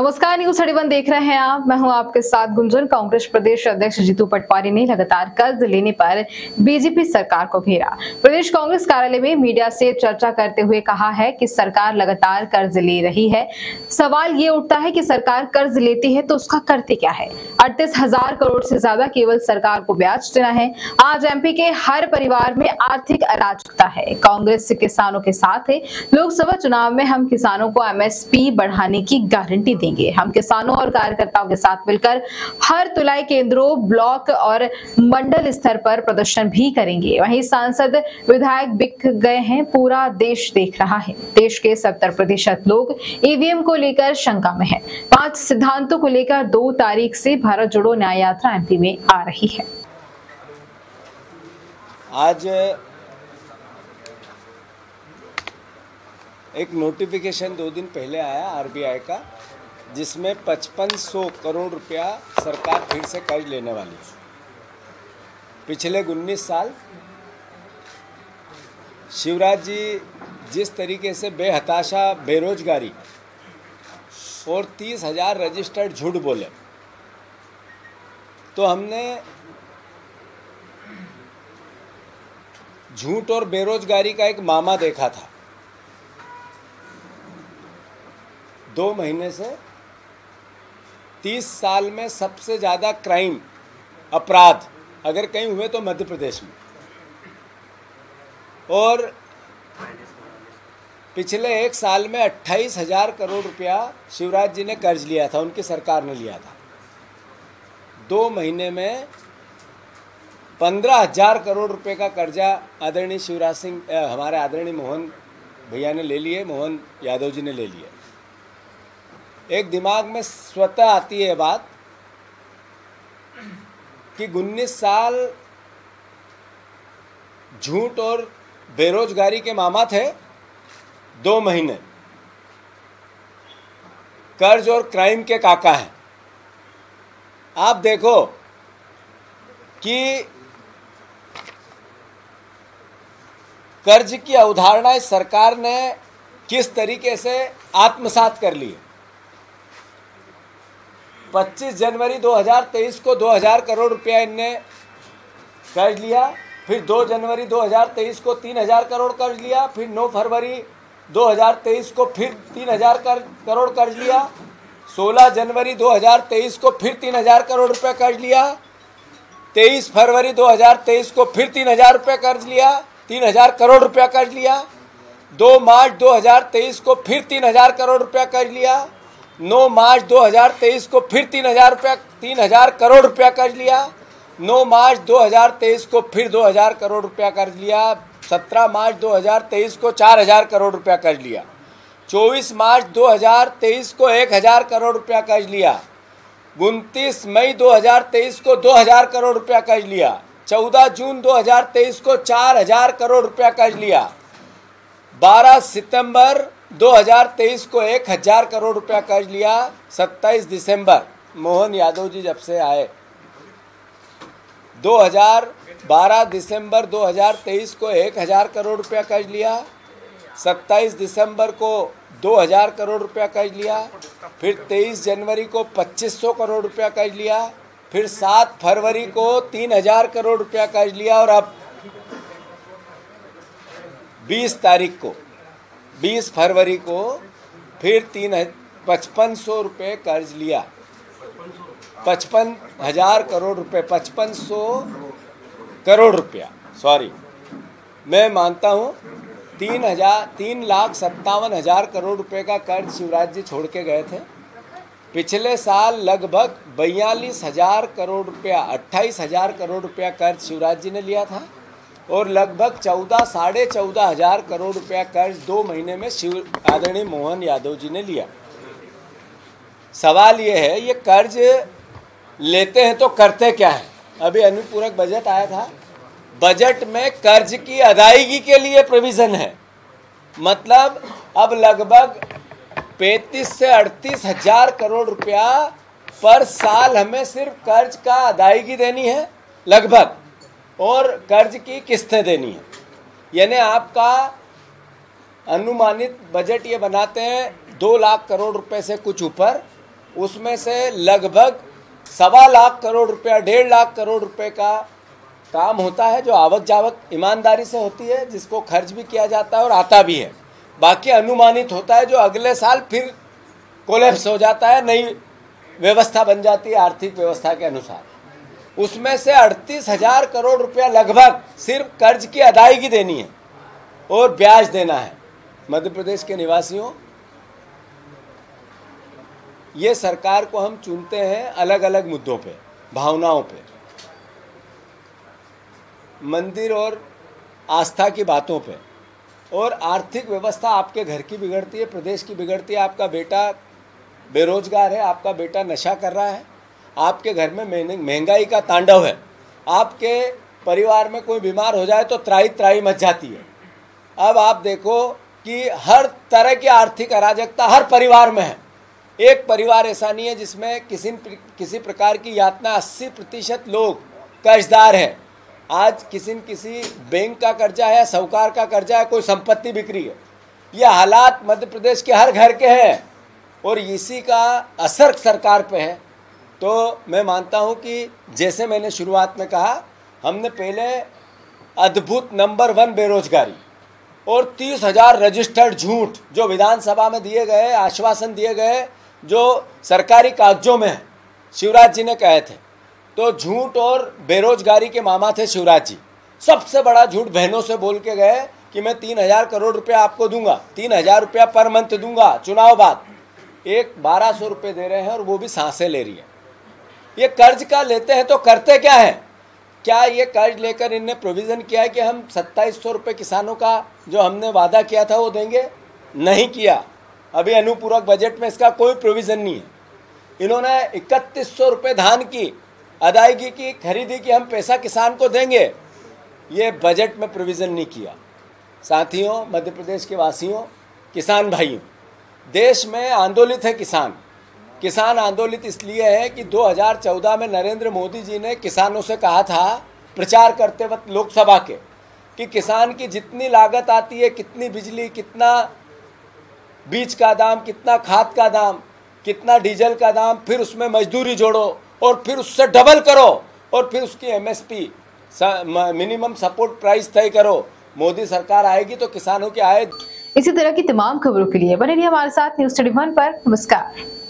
नमस्कार, न्यूज 31 देख रहे हैं आप। मैं हूं आपके साथ गुंजन। कांग्रेस प्रदेश अध्यक्ष जीतू पटवारी ने लगातार कर्ज लेने पर बीजेपी सरकार को घेरा। प्रदेश कांग्रेस कार्यालय में मीडिया से चर्चा करते हुए कहा है कि सरकार लगातार कर्ज ले रही है। सवाल ये उठता है कि सरकार कर्ज लेती है तो उसका करते क्या है। 38,000 करोड़ से ज्यादा केवल सरकार को ब्याज देना है। आज एमपी के हर परिवार में आर्थिक अराजकता है। कांग्रेस किसानों के साथ है। लोकसभा चुनाव में हम किसानों को एमएसपी बढ़ाने की गारंटी देंगे। हम किसानों और कार्यकर्ताओं के साथ मिलकर हर तुलाई केंद्रों, ब्लॉक और मंडल स्तर पर प्रदर्शन भी करेंगे। वहीं सांसद विधायक बिक गए हैं, पूरा देश देख रहा है। देश के 70% लोग ईवीएम को लेकर शंका में हैं। 5 सिद्धांतों को लेकर 2 तारीख से भारत जोड़ो न्याय यात्रा एमपी में आ रही है। आज एक नोटिफिकेशन 2 दिन पहले आया आरबीआई का, जिसमें 5500 करोड़ रुपया सरकार फिर से कर्ज लेने वाली है। पिछले 19 साल शिवराज जी जिस तरीके से बेहताशा बेरोजगारी और 30,000 रजिस्टर्ड झूठ बोले, तो हमने झूठ और बेरोजगारी का एक मामा देखा था। 2 महीने से 30 साल में सबसे ज़्यादा क्राइम अपराध अगर कहीं हुए तो मध्य प्रदेश में। और पिछले 1 साल में 28,000 करोड़ रुपया शिवराज जी ने कर्ज लिया था, उनकी सरकार ने लिया था। 2 महीने में 15,000 करोड़ रुपए का कर्जा आदरणीय शिवराज सिंह हमारे आदरणीय मोहन भैया ने ले लिए, मोहन यादव जी ने ले लिया। एक दिमाग में स्वतः आती है बात कि 19 साल झूठ और बेरोजगारी के मामा थे, 2 महीने कर्ज और क्राइम के काका हैं। आप देखो कि कर्ज की अवधारणा इस सरकार ने किस तरीके से आत्मसात कर ली है। 25 जनवरी 2023 को 2,000 करोड़ रुपया इनने कर्ज लिया, फिर 2 जनवरी 2023 को 3,000 करोड़ कर्ज लिया, फिर 9 फरवरी 2023 को फिर 3,000 करोड़ कर्ज लिया, 16 जनवरी 2023 को फिर 3,000 करोड़ रुपया कर्ज लिया, 23 फरवरी 2023 को फिर 3,000 रुपये कर्ज लिया, 3,000 करोड़ रुपया कर्ज लिया, 2 मार्च 2023 को फिर 3,000 करोड़ रुपया कर्ज लिया, 9 मार्च 2023 को फिर 3,000 करोड़ रुपया कर्ज लिया, 9 मार्च 2023 को फिर 2,000 करोड़ रुपया कर्ज लिया, 17 मार्च 2023 को 4,000 करोड़ रुपया कर्ज लिया, 24 मार्च 2023 को 1,000 करोड़ रुपया कर्ज लिया, 29 मई 2023 को 2,000 करोड़ रुपया कर्ज लिया, 14 जून 2023 को 4,000 करोड़ रुपया कर्ज लिया, 12 सितंबर 2023 को 1,000 करोड़ रुपया कर्ज लिया, 27 दिसंबर मोहन यादव जी जब से आए, 12 दिसंबर 2023 को 1,000 करोड़ रुपया कर्ज लिया, 27 दिसंबर को 2,000 करोड़ रुपया कर्ज लिया, फिर 23 जनवरी को 2,500 करोड़ रुपया कर्ज लिया, फिर 7 फरवरी को 3,000 करोड़ रुपया कर्ज लिया, और अब 20 फरवरी को फिर 5,500 रुपये कर्ज लिया। 55,000 करोड़ रुपये, 5,500 करोड़ रुपया, सॉरी, मैं मानता हूँ 3,57,000 करोड़ रुपए का कर्ज शिवराज जी छोड़ के गए थे। पिछले साल लगभग 42,000 करोड़ रुपया, 28,000 करोड़ रुपया कर्ज शिवराज जी ने लिया था, और लगभग 14,500 करोड़ रुपया कर्ज 2 महीने में आदरणीय मोहन यादव जी ने लिया। सवाल ये है, ये कर्ज लेते हैं तो करते क्या हैं? अभी अनुपूरक बजट आया था, बजट में कर्ज की अदायगी के लिए प्रोविज़न है। मतलब अब लगभग 35 से 38,000 करोड़ रुपया पर साल हमें सिर्फ कर्ज का अदायगी देनी है लगभग, और कर्ज की किस्तें देनी है। यानी आपका अनुमानित बजट ये बनाते हैं 2 लाख करोड़ रुपए से कुछ ऊपर, उसमें से लगभग 1.25 लाख करोड़ रुपया, 1.5 लाख करोड़ रुपए का काम होता है जो आवक जावक ईमानदारी से होती है, जिसको खर्च भी किया जाता है और आता भी है। बाकी अनुमानित होता है जो अगले साल फिर कोलैप्स हो जाता है, नई व्यवस्था बन जाती है आर्थिक व्यवस्था के अनुसार। उसमें से 38,000 करोड़ रुपया लगभग सिर्फ कर्ज की अदायगी देनी है और ब्याज देना है मध्य प्रदेश के निवासियों। ये सरकार को हम चुनते हैं अलग अलग मुद्दों पे, भावनाओं पे, मंदिर और आस्था की बातों पे, और आर्थिक व्यवस्था आपके घर की बिगड़ती है, प्रदेश की बिगड़ती है। आपका बेटा बेरोजगार है, आपका बेटा नशा कर रहा है, आपके घर में महंगाई का तांडव है, आपके परिवार में कोई बीमार हो जाए तो त्राही त्राही मच जाती है। अब आप देखो कि हर तरह की आर्थिक अराजकता हर परिवार में है। एक परिवार ऐसा नहीं है जिसमें किसी प्रकार की यातना। 80% लोग कर्जदार है। आज किसी न किसी बैंक का कर्जा है, साहूकार का कर्जा है, कोई संपत्ति बिक्री है। ये हालात मध्य प्रदेश के हर घर के हैं और इसी का असर सरकार पे है। तो मैं मानता हूँ कि जैसे मैंने शुरुआत में कहा, हमने पहले अद्भुत नंबर 1 बेरोजगारी और 30,000 रजिस्टर्ड झूठ जो विधानसभा में दिए गए, आश्वासन दिए गए, जो सरकारी कागजों में है, शिवराज जी ने कहे थे। तो झूठ और बेरोजगारी के मामा थे शिवराज जी। सबसे बड़ा झूठ बहनों से बोल के गए कि मैं 3,000 करोड़ रुपया आपको दूंगा, 3,000 रुपया पर मंथ दूंगा चुनाव बाद। एक 1,200 रुपये दे रहे हैं और वो भी सांसें ले रही है। ये कर्ज का लेते हैं तो करते क्या है? क्या ये कर्ज लेकर इनने प्रोविज़न किया है कि हम 2700 रुपये किसानों का जो हमने वादा किया था वो देंगे? नहीं किया। अभी अनुपूरक बजट में इसका कोई प्रोविज़न नहीं है। इन्होंने 3100 रुपये धान की अदायगी की, खरीदी की, हम पैसा किसान को देंगे, ये बजट में प्रोविज़न नहीं किया। साथियों, मध्य प्रदेश के वासियों, किसान भाइयों, देश में आंदोलित है किसान। किसान आंदोलित इसलिए है कि 2014 में नरेंद्र मोदी जी ने किसानों से कहा था, प्रचार करते वक्त लोकसभा के, कि किसान की जितनी लागत आती है, कितनी बिजली, कितना बीज का दाम, कितना खाद का दाम, कितना डीजल का दाम, फिर उसमें मजदूरी जोड़ो और फिर उससे डबल करो और फिर उसकी एमएसपी मिनिमम सपोर्ट प्राइस तय करो। मोदी सरकार आएगी तो किसानों की आय। इसी तरह की तमाम खबरों के लिए बने रहिए हमारे साथ न्यूज़ 31 पर। नमस्कार।